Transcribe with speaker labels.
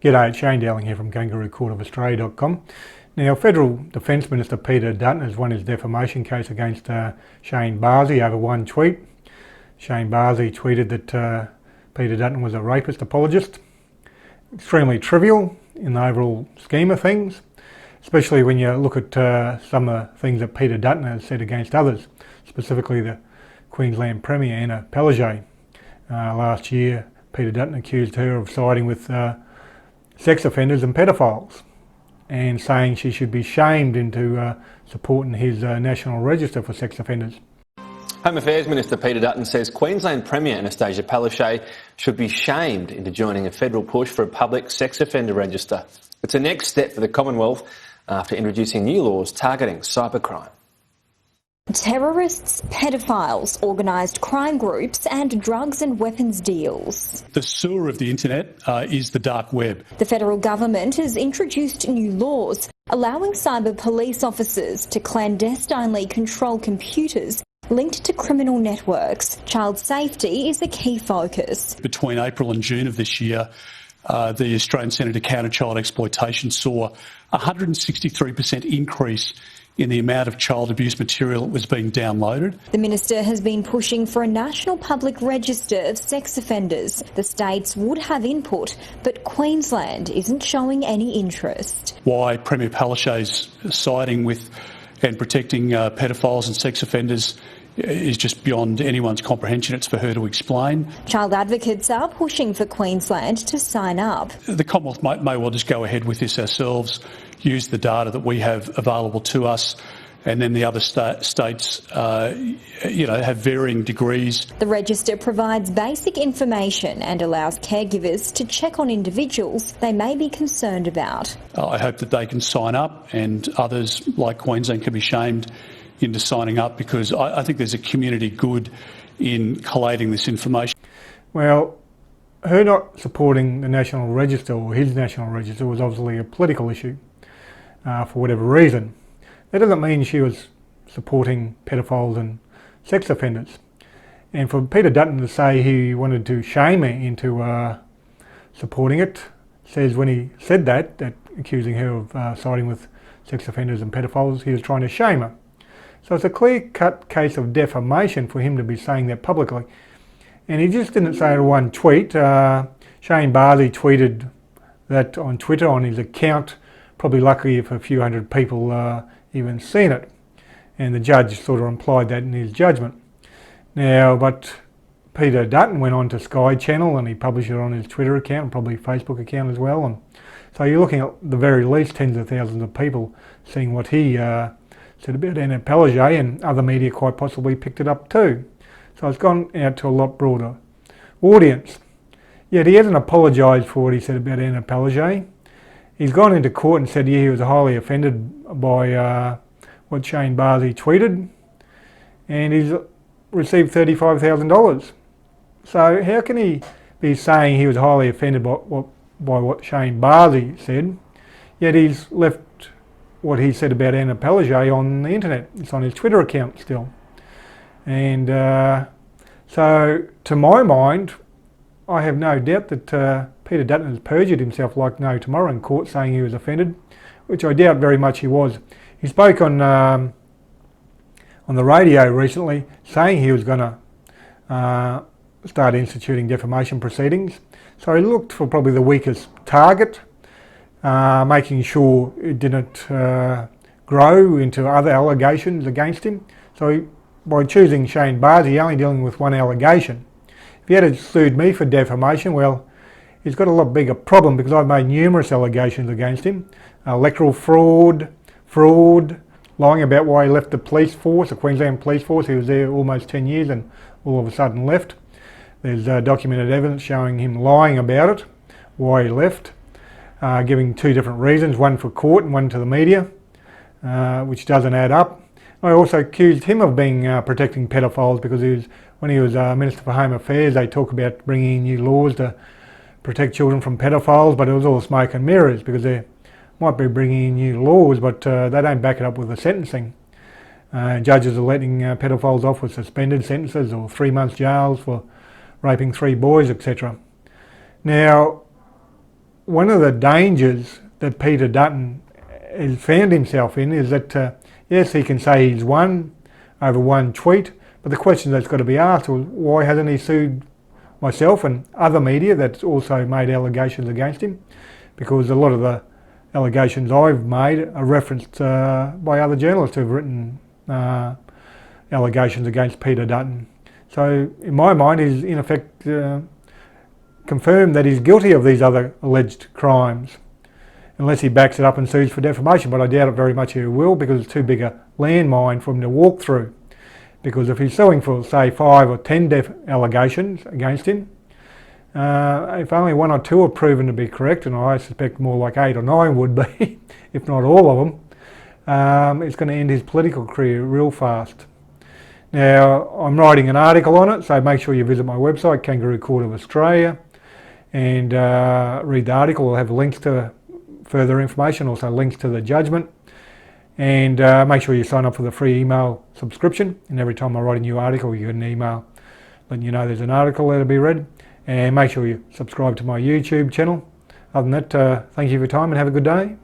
Speaker 1: G'day, it's Shane Dowling here from kangaroocourtofaustralia.com. Now, Federal Defence Minister Peter Dutton has won his defamation case against Shane Bazzi over one tweet. Shane Bazzi tweeted that Peter Dutton was a rapist apologist. Extremely trivial in the overall scheme of things, especially when you look at some of the things that Peter Dutton has said against others, specifically the Queensland Premier Anna Palaszczuk. Last year, Peter Dutton accused her of siding with sex offenders and pedophiles, and saying she should be shamed into supporting his National Register for sex offenders.
Speaker 2: Home Affairs Minister Peter Dutton says Queensland Premier Anastasia Palaszczuk should be shamed into joining a federal push for a public sex offender register. It's a next step for the Commonwealth after introducing new laws targeting cybercrime.
Speaker 3: Terrorists, pedophiles, organised crime groups and drugs and weapons deals.
Speaker 4: The sewer of the internet is the dark web.
Speaker 3: The federal government has introduced new laws allowing cyber police officers to clandestinely control computers linked to criminal networks. Child safety is a key focus.
Speaker 4: Between April and June of this year, the Australian Centre to Counter Child Exploitation saw a 163% increase in the amount of child abuse material that was being downloaded.
Speaker 3: The Minister has been pushing for a national public register of sex offenders. The states would have input, but Queensland isn't showing any interest.
Speaker 4: Why Premier Palaszczuk's siding with and protecting pedophiles and sex offenders is just beyond anyone's comprehension. It's for her to explain.
Speaker 3: Child advocates are pushing for Queensland to sign up.
Speaker 4: The Commonwealth may well just go ahead with this ourselves, use the data that we have available to us, and then the other states, have varying degrees.
Speaker 3: The register provides basic information and allows caregivers to check on individuals they may be concerned about.
Speaker 4: I hope that they can sign up and others like Queensland can be shamed into signing up, because I think there's a community good in collating this information.
Speaker 1: Well, her not supporting the National Register or his National Register was obviously a political issue for whatever reason. That doesn't mean she was supporting pedophiles and sex offenders. And for Peter Dutton to say he wanted to shame her into supporting it, says when he said that accusing her of siding with sex offenders and pedophiles, he was trying to shame her. So it's a clear-cut case of defamation for him to be saying that publicly. And he just didn't say it in one tweet. Shane Bazzi tweeted that on Twitter on his account, probably lucky if a few hundred people even seen it. And the judge sort of implied that in his judgment. Now, but Peter Dutton went on to Sky Channel and he published it on his Twitter account and probably Facebook account as well. And so you're looking at the very least tens of thousands of people seeing what he said about Anna Palaszczuk, and other media quite possibly picked it up too. So it's gone out to a lot broader audience. Yet he hasn't apologised for what he said about Anna Palaszczuk. He's gone into court and said he was highly offended by what Shane Bazzi tweeted, and he's received $35,000. So how can he be saying he was highly offended by what Shane Bazzi said, yet he's left what he said about Anna Palaszczuk on the internet? It's on his Twitter account still. And so to my mind, I have no doubt that Peter Dutton has perjured himself like no tomorrow in court, saying he was offended, which I doubt very much he was. He spoke on the radio recently saying he was going to start instituting defamation proceedings. So he looked for probably the weakest target, making sure it didn't grow into other allegations against him. So by choosing Shane Bazzi, only dealing with one allegation. If he had sued me for defamation, well, he's got a lot bigger problem, because I've made numerous allegations against him. Electoral fraud, lying about why he left the police force, the Queensland police force. He was there almost 10 years and all of a sudden left. There's documented evidence showing him lying about it, why he left, giving two different reasons, one for court and one to the media, which doesn't add up. I also accused him of being protecting pedophiles, because when he was Minister for Home Affairs, they talk about bringing in new laws to protect children from pedophiles, but it was all smoke and mirrors, because they might be bringing in new laws, but they don't back it up with the sentencing. Judges are letting pedophiles off with suspended sentences or 3 months jails for raping 3 boys, etc. Now, one of the dangers that Peter Dutton has found himself in is that, yes, he can say he's won over one tweet, but the question that's got to be asked is why hasn't he sued myself and other media that's also made allegations against him? Because a lot of the allegations I've made are referenced by other journalists who've written allegations against Peter Dutton. So in my mind, he's in effect confirmed that he's guilty of these other alleged crimes, unless he backs it up and sues for defamation, but I doubt it very much he will, because it's too big a landmine for him to walk through. Because if he's suing for, say, 5 or 10 allegations against him, if only 1 or 2 are proven to be correct, and I suspect more like 8 or 9 would be, if not all of them, it's going to end his political career real fast. Now, I'm writing an article on it, so make sure you visit my website, Kangaroo Court of Australia, and read the article. We'll have links to further information, also links to the judgment. And make sure you sign up for the free email subscription, and every time I write a new article you get an email letting you know there's an article there to be read. And make sure you subscribe to my YouTube channel. Other than that, thank you for your time and have a good day.